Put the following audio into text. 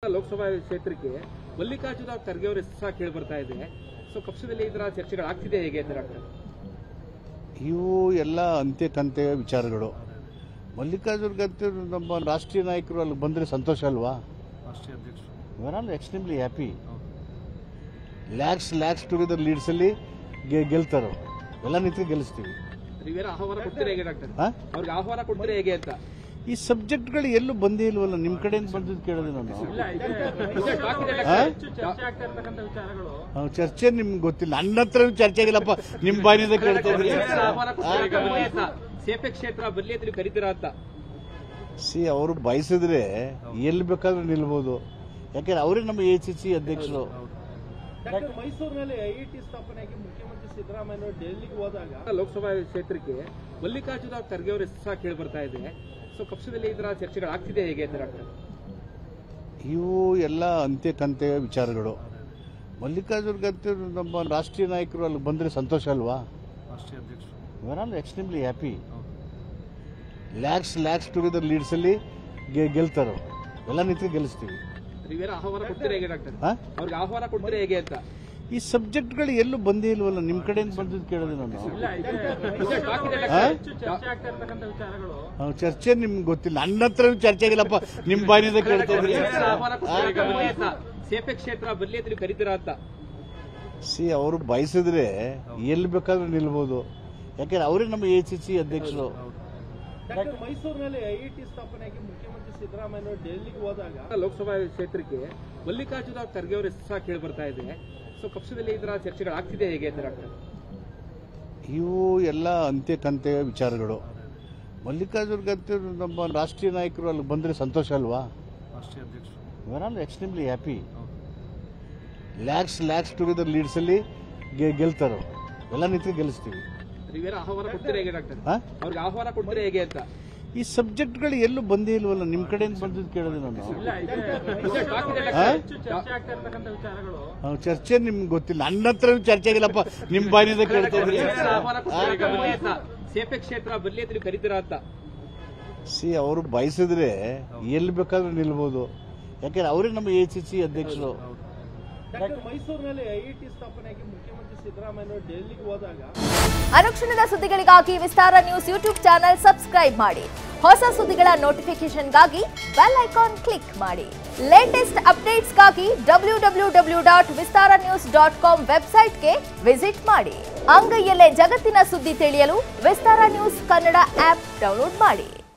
ಲೋಕಸಭಾ ಕ್ಷೇತ್ರಕ್ಕೆ ಮಲ್ಲಿಕಾರ್ಜುನ ಖರ್ಗೆ ಅವರ ಹೆಸರು ಕೇಳಿ ಬರ್ತಾ ಇದೆ. ಸೊ ಪಕ್ಷದಲ್ಲಿ ಇದರ ಚರ್ಚೆಗಳಾಗ್ತಿದೆ ಹೇಗೆ ಅಂತ ಡಾಕ್ಟರ್? ಇವು ಎಲ್ಲ ಅಂತ್ಯ ವಿಚಾರಗಳು. ಮಲ್ಲಿಕಾರ್ಜುನ ಖರ್ಗೆ ನಮ್ಮ ರಾಷ್ಟ್ರೀಯ ನಾಯಕರು ಅಲ್ಲಿ ಬಂದರೆ ಸಂತೋಷ ಅಲ್ವಾ? ರಾಷ್ಟ್ರೀಯ ಅಧ್ಯಕ್ಷರು we are all extremely happy. Lakhs together ಲೀಡ್ಸಲ್ಲಿ ಗೆಲ್ತಾರೋ ಎಲ್ಲ ನಿಂತು ಗೆಲ್ಲಿಸ್ತೀವಿ. ನೀವೇನು ಆಹ್ವಾನ ಕೊಡ್ತೀರಾ ಹೇಗೆ ಡಾಕ್ಟರ್? ಅವ್ರಿಗೆ ಆಹ್ವಾನ ಕೊಡ್ತೀರಾ ಹೇಗೆ ಅಂತ? ಈ ಸಬ್ಜೆಕ್ಟ್ಗಳು ಎಲ್ಲೂ ಬಂದೇ ಇಲ್ವಲ್ಲ, ನಿಮ್ಮ ಕಡೆಯಿಂದ ಬಂದಿದ್ದು ಕೇಳಿದೆ ನಾನು. ಚರ್ಚೆ ನಿಮ್ಗೆ ಗೊತ್ತಿಲ್ಲ, ನನ್ನ ಹತ್ರ ಚರ್ಚೆ ಆಗಿಲ್ಲಪ್ಪ, ನಿಮ್ಮ ಬಾಯಿನಿಂದ ಕೇಳ್ತಾರೆ. ಸೇಫೆ ಕ್ಷೇತ್ರ ಬರಲಿ ಅಂತ ನೀವು ಕರಿತೀರಾ ಅಂತ? ಅವರು ಬಯಸಿದ್ರೆ ಎಲ್ಲಿ ಬೇಕಾದ್ರೂ ನಿಲ್ಬೋದು, ಯಾಕೆಂದ್ರೆ ಅವರೇ ನಮ್ಮ ACC ಅಧ್ಯಕ್ಷರು. ಮೈಸೂರಿನಲ್ಲಿ ಐಐಟಿ ಸ್ಥಾಪನೆಗೆ ಮುಖ್ಯಮಂತ್ರಿ ಸಿದ್ದರಾಮಯ್ಯ ಡೆಲ್ಲಿಗೆ ಹೋದಾಗ ಲೋಕಸಭಾ ಕ್ಷೇತ್ರಕ್ಕೆ ಮಲ್ಲಿಕಾರ್ಜುನ ಖರ್ಗೆ ಅವರ ಹೆಸರು ಕೇಳಿ ಬರ್ತಾ ಇದೆ. ಸೊ ಪಕ್ಷದಲ್ಲಿ ಇದರ ಚರ್ಚೆಗಳಾಗ್ತಿದೆ ಹೇಗೆ ಅಂತ ಡಾಕ್ಟರ್? ಇವು ಎಲ್ಲ ಅಂತ್ಯ ವಿಚಾರಗಳು. ಮಲ್ಲಿಕಾರ್ಜುನ ಖರ್ಗೆ ನಮ್ಮ ರಾಷ್ಟ್ರೀಯ ನಾಯಕರು ಅಲ್ಲಿ ಬಂದರೆ ಸಂತೋಷ ಅಲ್ವಾ? ರಾಷ್ಟ್ರೀಯ ಅಧ್ಯಕ್ಷರು we are all extremely happy. Lakhs together ಲೀಡ್ಸಲ್ಲಿ ಗೆಲ್ತಾರೋ ಎಲ್ಲ ನಿಂತು ಗೆಲ್ಲಿಸ್ತೀವಿ. ನೀವೇನು ಆಹ್ವಾನ ಕೊಡ್ತೀರಾ ಹೇಗೆ ಡಾಕ್ಟರ್? ಅವ್ರಿಗೆ ಆಹ್ವಾನ ಕೊಡ್ತೀರಾ ಹೇಗೆ ಅಂತ? ಈ ಸಬ್ಜೆಕ್ಟ್ಗಳು ಎಲ್ಲೂ ಬಂದೇ ಇಲ್ವಲ್ಲ, ನಿಮ್ಮ ಕಡೆಯಿಂದ ಬಂದಿದ್ದು ಕೇಳಿದೆ ನಾನು. ಚರ್ಚೆ ನಿಮ್ಗೆ ಗೊತ್ತಿಲ್ಲ, ನನ್ನ ಹತ್ರ ಚರ್ಚೆ ಆಗಿಲ್ಲಪ್ಪ, ನಿಮ್ಮ ಬಾಯಿನಿಂದ ಕೇಳ್ತಾರೆ. ಸೇಫೆ ಕ್ಷೇತ್ರ ಬರಲಿ ಅಂತ ನೀವು ಕರಿತೀರಾ ಅಂತ? ಅವರು ಬಯಸಿದ್ರೆ ಎಲ್ಲಿ ಬೇಕಾದ್ರೂ ನಿಲ್ಬೋದು, ಯಾಕೆಂದ್ರೆ ಅವರೇ ನಮ್ಮ ACC ಅಧ್ಯಕ್ಷರು. ಮೈಸೂರಿನಲ್ಲಿ ಐಐಟಿ ಸ್ಥಾಪನೆಗೆ ಮುಖ್ಯಮಂತ್ರಿ ಸಿದ್ದರಾಮಯ್ಯ ಡೆಲ್ಲಿಗೆ ಹೋದಾಗ ಲೋಕಸಭಾ ಕ್ಷೇತ್ರಕ್ಕೆ ಮಲ್ಲಿಕಾರ್ಜುನ ಖರ್ಗೆ ಅವರ ಹೆಸರು ಕೇಳಿ ಬರ್ತಾ ಇದೆ. ಸೊ ಪಕ್ಷದಲ್ಲಿ ಇದರ ಚರ್ಚೆಗಳಾಗ್ತಿದೆ ಹೇಗೆ ಅಂತ ಡಾಕ್ಟರ್? ಇವು ಎಲ್ಲ ಅಂತ್ಯ ವಿಚಾರಗಳು. ಮಲ್ಲಿಕಾರ್ಜುನ ಖರ್ಗೆ ನಮ್ಮ ರಾಷ್ಟ್ರೀಯ ನಾಯಕರು ಅಲ್ಲಿ ಬಂದರೆ ಸಂತೋಷ ಅಲ್ವಾ? ರಾಷ್ಟ್ರೀಯ ಅಧ್ಯಕ್ಷರು we are all extremely happy. Lakhs together ಲೀಡ್ಸಲ್ಲಿ ಗೆಲ್ತಾರೋ ಎಲ್ಲ ನಿಂತು ಗೆಲ್ಲಿಸ್ತೀವಿ. ನೀವೇನು ಆಹ್ವಾನ ಕೊಡ್ತೀರಾ ಹೇಗೆ ಡಾಕ್ಟರ್? ಅವ್ರಿಗೆ ಆಹ್ವಾನ ಕೊಡ್ತೀರಾ ಹೇಗೆ ಅಂತ? ಈ ಸಬ್ಜೆಕ್ಟ್ಗಳು ಎಲ್ಲೂ ಬಂದೇ ಇಲ್ವಲ್ಲ, ನಿಮ್ಮ ಕಡೆಯಿಂದ ಬಂದಿದ್ದು ಕೇಳಿದೆ ನಾನು. ಚರ್ಚೆ ನಿಮ್ಗೆ ಗೊತ್ತಿಲ್ಲ, ನನ್ನ ಹತ್ರ ಚರ್ಚೆ ಆಗಿಲ್ಲಪ್ಪ, ನಿಮ್ಮ ಬಾಯಿನಿಂದ ಕೇಳ್ತಾರೆ. ಸೇಫೆ ಕ್ಷೇತ್ರ ಬರಲಿ ಅಂತ ನೀವು ಕರಿತೀರಾ ಅಂತ? ಅವರು ಬಯಸಿದ್ರೆ ಎಲ್ಲಿ ಬೇಕಾದ್ರೂ ನಿಲ್ಬೋದು, ಯಾಕೆಂದ್ರೆ ಅವರೇ ನಮ್ಮ ACC ಅಧ್ಯಕ್ಷರು. ಮೈಸೂರಿನಲ್ಲಿ ಐಐಟಿ ಸ್ಥಾಪನೆಗೆ ಮುಖ್ಯಮಂತ್ರಿ ಸಿದ್ದರಾಮಯ್ಯ ಡೆಲ್ಲಿಗೆ ಹೋದಾಗ ಅನುಕ್ಷಣದ ಸುದ್ದಿಗಳಿಗಾಗಿ ವಿಸ್ತಾರ ನ್ಯೂಸ್ ಯೂಟ್ಯೂಬ್ ಚಾನೆಲ್ ಸಬ್ಸ್ಕ್ರೈಬ್ ಮಾಡಿ. ಹೊಸ ಸುದ್ದಿಗಳ ನೋಟಿಫಿಕೇಶನ್ಗಾಗಿ ಬೆಲ್ ಐಕಾನ್ ಕ್ಲಿಕ್ ಮಾಡಿ. ಲೇಟೆಸ್ಟ್ ಅಪ್ಡೇಟ್ಸ್ಗಾಗಿ www.vistaranews.com ವೆಬ್ಸೈಟ್ಗೆ ವಿಸಿಟ್ ಮಾಡಿ. ಅಂಗೈಯಲ್ಲೇ ಜಗತ್ತಿನ ಸುದ್ದಿ ತಿಳಿಯಲು ವಿಸ್ತಾರ ನ್ಯೂಸ್ ಕನ್ನಡ ಆಪ್ ಡೌನ್ಲೋಡ್ ಮಾಡಿ.